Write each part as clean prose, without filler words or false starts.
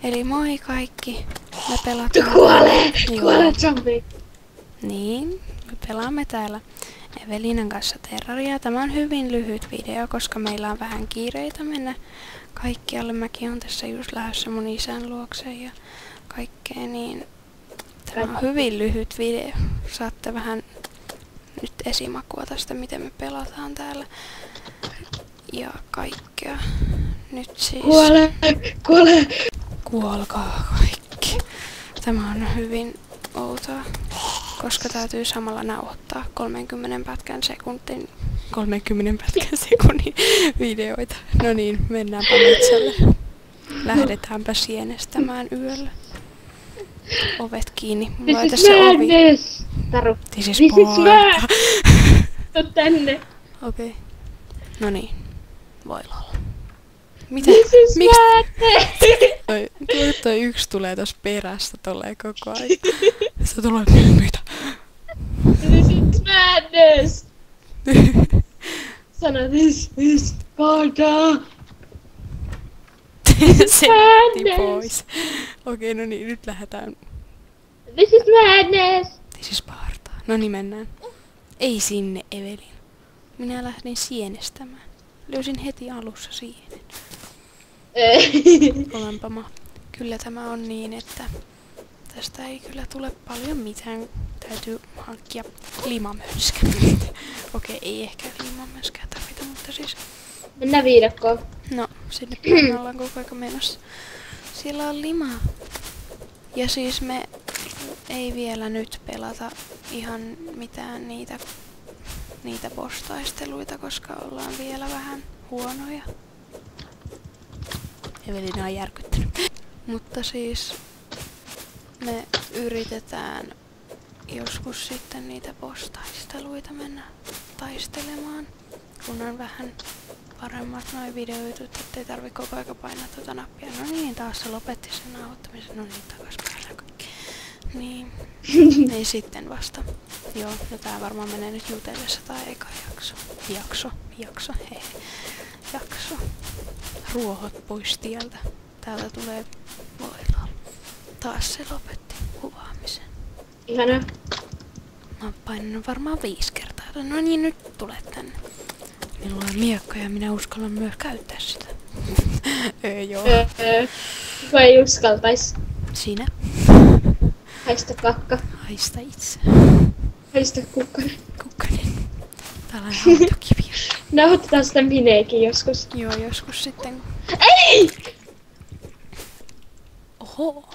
Eli moi kaikki. Me pelataan... Kuolee zombi! Niin, me pelaamme täällä Evelinan kanssa Terrariaa. Tämä on hyvin lyhyt video, koska meillä on vähän kiireitä mennä kaikkialle. Mäkin on tässä just lähdössä mun isän luokse ja kaikkea, niin tämä on hyvin lyhyt video. Saatte vähän nyt esimakua tästä, miten me pelataan täällä ja kaikkea. Nyt siis... Kuolee! Kuolkaa kaikki. Tämä on hyvin outoa, koska täytyy samalla nauhoittaa 30 pätkän sekunnin videoita. No niin, mennäänpä metsälle. Lähdetäänpä sienestämään yöllä. Ovet kiinni. Mulla on tässä ovi. Taru. This is Sparta. Tuu tänne. Okei. No niin. Voi olla. Mitä? Miksi? Toi yksi tulee tossa perästä tolleen koko ajan. Se tulee mitä? This is madness! Sano this is Sparta! Se lähti pois. Okei, no niin, nyt lähdetään. This is madness! This is Sparta. No niin, mennään. Ei sinne, Evelin. Minä lähdin sienestämään. Löysin heti alussa sienen. Olenpa Kyllä tämä on niin, että tästä ei kyllä tule paljon mitään. Täytyy hankkia limamönskä. Okei, ei ehkä limamönskää tarvita, mutta siis... Mennään viidakkoon. No, sinne päin ollaan koko ajan menossa. Siellä on limaa. Ja siis me ei vielä nyt pelata ihan mitään niitä boss-taisteluita, koska ollaan vielä vähän huonoja. Evelina on järkyttänyt. Mutta siis me yritetään joskus sitten niitä boss-taisteluita mennä taistelemaan, kun on vähän paremmat noi videoitut, ettei tarvi koko aika painaa tuota nappia. No niin, taas se lopetti sen nauhoittamisen. No niin, takas päällä kaikki. Niin, niin sitten vasta. Joo, no tää varmaan menee nyt jutellessa tai eka jakso, hei. Jakso. Ruohot pois tieltä. Täältä tulee voilla. Taas se lopetti kuvaamisen. Ihana. Mä oon painanut varmaan 5 kertaa. No niin, nyt tulet tänne. Minulla on miekka ja minä uskallan myös käyttää sitä. Joo. Kuka ei uskaltais? Sinä. Haista kakka. Haista itse. Haista kukkanen. Kukkanen. Täällä on autokiviä. Nauhoitetaan sitä mineekin joskus. Joo, joskus sitten. Ei! Oho.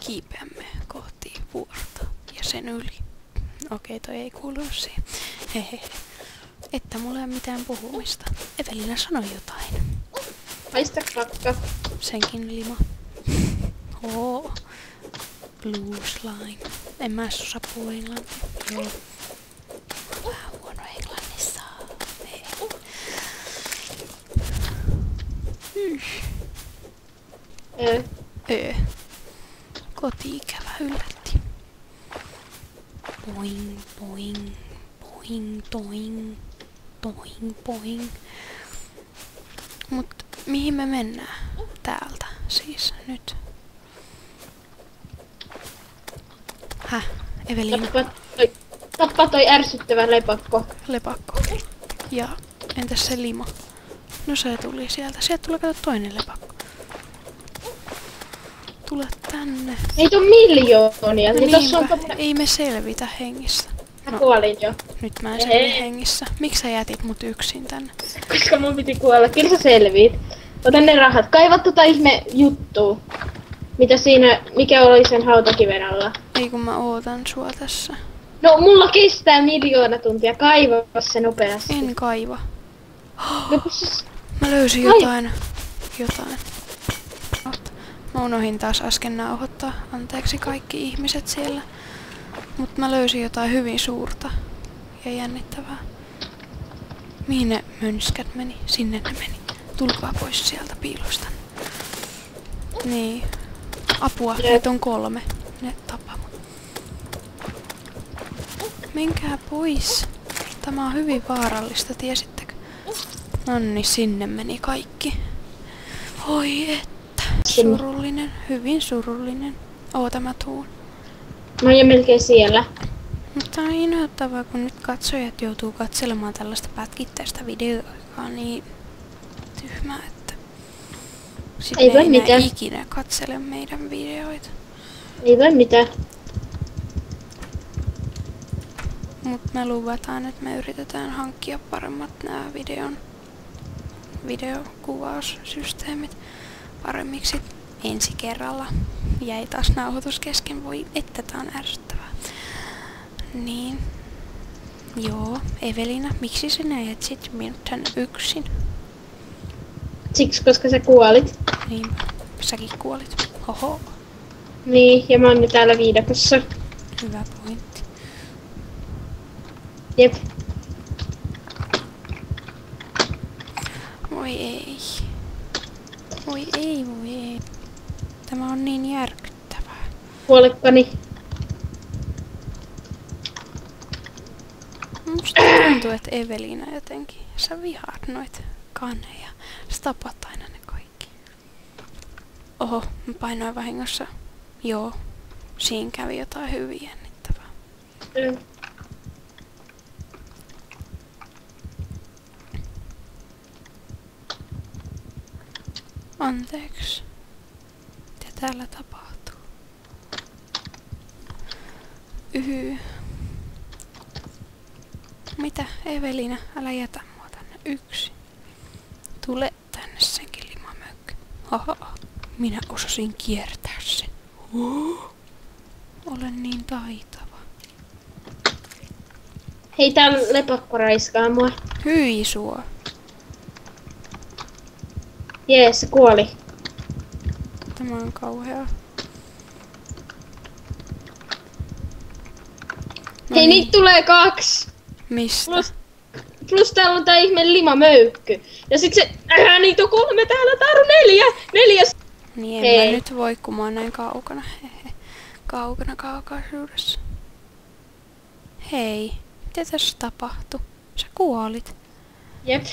Kiipeämme kohti vuorta ja sen yli. Okei, toi ei kuulunut siihen. Hehe. Että mulla ei ole mitään puhumista. Evelina sanoi jotain. Haista kakka. Senkin lima. Oo. Blue slime. En mä osaa puhua englantia. Joo. Vähän huono englannissa. Hei. Koti-ikävä yllätti. Boing, boing, boing, toing, toing, boing. Mut mihin me mennään? Täältä siis nyt. Häh? Evelina? Tappa toi ärsyttävä lepakko. Lepakko. Ja entäs se lima? No se tuli sieltä. Sieltä tulee kato toinen lepakko. Tule tänne. Meitä on miljoonia. No Ja tossa on ei me selvitä hengissä. Mä kuolin jo. Nyt mä en selvi hengissä. Miksi sä jätit mut yksin tänne? Koska mun piti kuolla. Kyllä sä selviit. Ota ne rahat. Kaiva tota ihme juttuu. Mitä siinä, mikä oli sen hautakiven alla? Ei kun mä ootan sua tässä. No mulla kestää 1 tuntia. Kaiva se nopeasti. En kaiva. No, Mä löysin jotain. Mä unohdin taas äsken nauhoittaa. Anteeksi kaikki ihmiset siellä. Mut mä löysin jotain hyvin suurta ja jännittävää. Mihin ne mönskät meni? Sinne ne meni. Tulkaa pois sieltä piilosta. Niin. Apua, nyt on 3. Ne tappaa mut. Menkää pois. Tämä on hyvin vaarallista, tiesittekö? Nonni, sinne meni kaikki. Voi että. sinne. Surullinen, hyvin surullinen. Oota, mä tuun. Mä oon jo melkein siellä. Mutta on inhottavaa, kun nyt katsojat joutuu katselemaan tällaista pätkittäistä videoa, niin tyhmää, että sitten Ei voi ei enää mitään. ikinä katsele meidän videoita. Ei voi mitään. Mutta me luvataan, että me yritetään hankkia paremmat nämä videokuvaussysteemit paremmiksi ensi kerralla. Jäi taas nauhoitus kesken, voi että tää on ärsyttävää. Niin. Joo, Evelina, miksi sinä jätsit minut tän yksin? Siksi, koska sä kuolit. Niin, säkin kuolit. Oho, Niin, ja mä oon nyt täällä viidakossa. hyvä pointti. Jep. Voi ei. Voi ei, voi ei. Tämä on niin järkyttävää. Huolekkani. Musta tuntuu, että Evelina jotenkin, sä vihaat noit kaneja. Sä tapat aina ne kaikki. Oho, mä painoin vahingossa. Joo, siinä kävi jotain hyvin jännittävää. Anteeksi. Mitä täällä tapahtuu? Mitä, Evelina? Älä jätä mua tänne yksin. Tule tänne senkin limamökkö. Haha, minä osasin kiertää sen. Olen niin taitava. Hei, täällä lepakko raiskaa mua. Hyi sua. Jees, se kuoli. Tämä on kauheaa. No Hei, niin, niitä tulee 2. mistä? Plus täällä on tää ihme limamöykky. Ja sit se... niitä on 3 täällä, täällä on 4. 4. Niin en Hei. mä nyt voi, kun mä oon näin kaukana. Hehe. Kaukana kaukaisuudessa. Hei, mitä tässä tapahtui? Sä kuolit. Jep.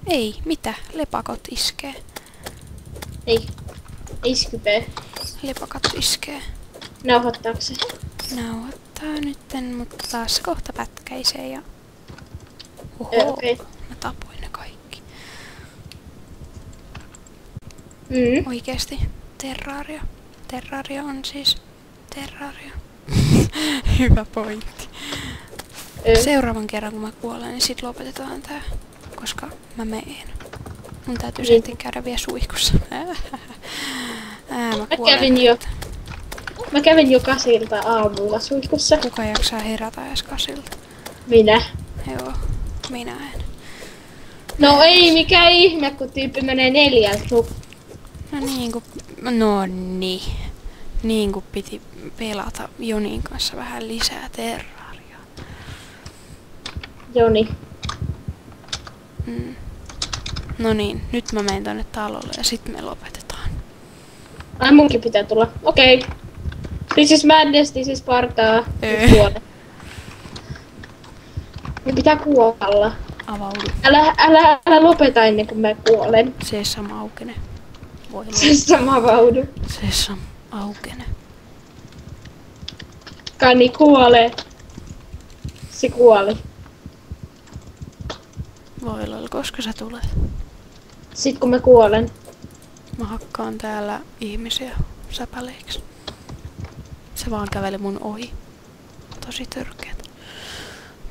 Ei, mitä? Lepakot iskee. Ei. Ei skypee. Lepakot iskee. Nauhoittaako se? Nauhoittaa nytten, mutta taas kohta pätkäisee ja... Oho, Okei. mä tapoin ne kaikki. Mm. Oikeesti, Terraria. Terraria on siis Terraria. Hyvä pointti. Seuraavan kerran kun mä kuolen, niin sit lopetetaan tää. Koska mä meen. Mun täytyy Niin. sitten käydä vielä suihkussa. Mä Mä kuolen. kävin jo 8 aamulla suihkussa. Kuka jaksaa herätä edes 8? Minä. Joo, minä en. No ei mikä ihme, kun tyyppi menee 4. No niin kuin... No niin. Niin kuin piti pelata Jonin kanssa vähän lisää Terrariaa. Joni. Mm. No niin, nyt mä menen tonne talolle ja sitten me lopetetaan. Ai munkin pitää tulla. Okei. This is madness, this is partaa. Ei. Kuole. Me pitää kuolla. Avaudu. Älä lopeta ennen kuin mä kuolen. Sesam aukene. Voi Se sama vaudu. Sesam aukene. Kani kuolee. Se kuoli. Voi lol, koska sä tulet? Sit kun mä kuolen. Mä hakkaan täällä ihmisiä säpäleiksi. Se vaan käveli mun ohi. Tosi törkeät.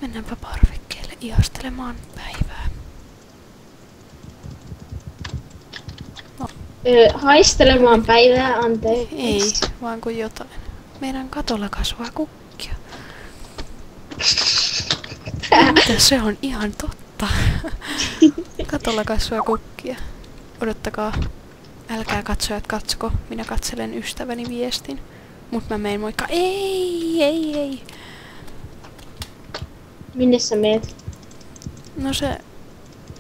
Mennäänpä parvekkeelle ihastelemaan päivää. Haistelemaan päivää, anteeksi. Ei, vaan kuin jotain. Meidän katolla kasvaa kukkia. Mitä se on ihan totta. Katolla kasvaa kukkia. Odottakaa. Älkää katsojat katsoko. Minä katselen ystäväni viestin. Mut mä meen moikka. Ei. Minne sä meet? No se...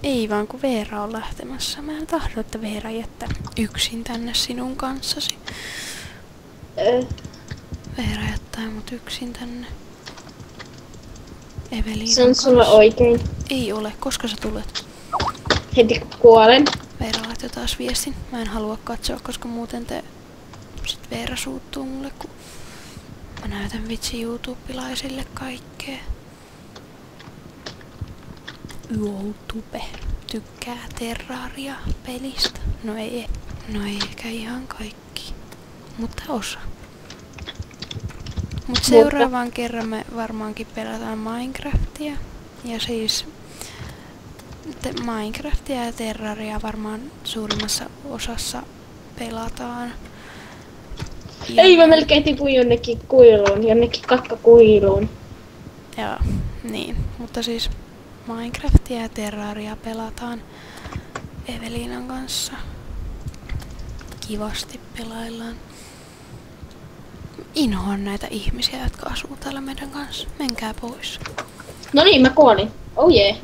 Ei vaan kun Veera on lähtemässä. Mä en tahdo, että Veera jättää yksin tänne sinun kanssasi. Veera jättää mut yksin tänne. Eveliinan Se on sulla kanssa. oikein. Ei ole. Koska sä tulet? Heti kun kuolen. Veeralat jo taas viestin. Mä en halua katsoa, koska muuten sit Veera suuttuu mulle, kun mä näytän vitsi YouTube-pilaisille kaikkea. YouTube tykkää Terraria-pelistä. No ei eikä ihan kaikki, mutta osa. Mut seuraavan kerran me varmaankin pelataan Minecraftia. Ja siis Minecraftia ja Terraria varmaan suurimmassa osassa pelataan. Ja Ei, mä melkein tipuin jonnekin kuiluun, jonnekin kakkakuiluun. Joo, niin. Mutta siis Minecraftia ja Terraria pelataan Eveliinan kanssa. Kivasti pelaillaan. Inhoan näitä ihmisiä, jotka asuu täällä meidän kanssa. Menkää pois. No niin, mä kuolin. Oh jee.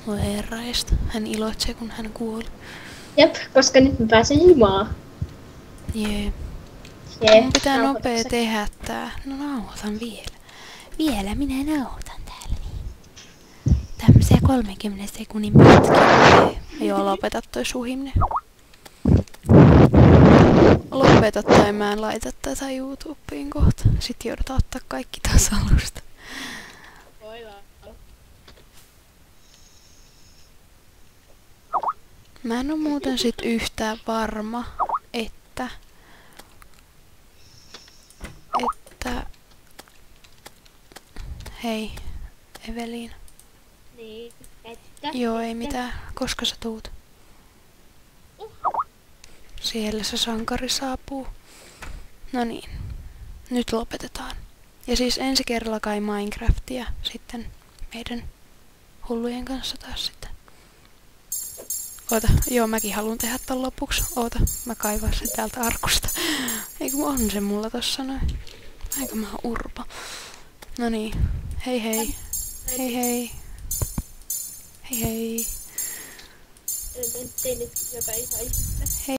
Voi herraista. Hän iloitsee, kun hän kuoli. Jep, koska nyt mä pääsen himaan. Jee. Jee. Mun pitää nauhoita nopea se. tehdä tää. No nauhoitan vielä. Vielä minä nauhoitan täällä. Tämmösiä 30 sekunnin pätkiä. Joo, lopeta toi suhimne. Lopeta tai mä en laita tätä YouTubeen kohta. Sitten joudutaan ottaa kaikki taas alusta. Mä en oo muuten sit yhtään varma, että hei, Eveliina. Niin, että... Joo, ei mitään. Koska sä tuut? Siellä se sankari saapuu. No niin, nyt lopetetaan. Ja siis ensi kerralla kai Minecraftia sitten meidän hullujen kanssa taas sitten. Oota, joo mäkin haluan tehdä tän lopuksi. Oota, mä kaivan sen täältä arkusta. Eikö on se mulla tossa noin? Aika mä oon urpo. No niin, hei hei. Hei hei. Hei hei. En tein nyt jotain ihan ihmettä. Hei.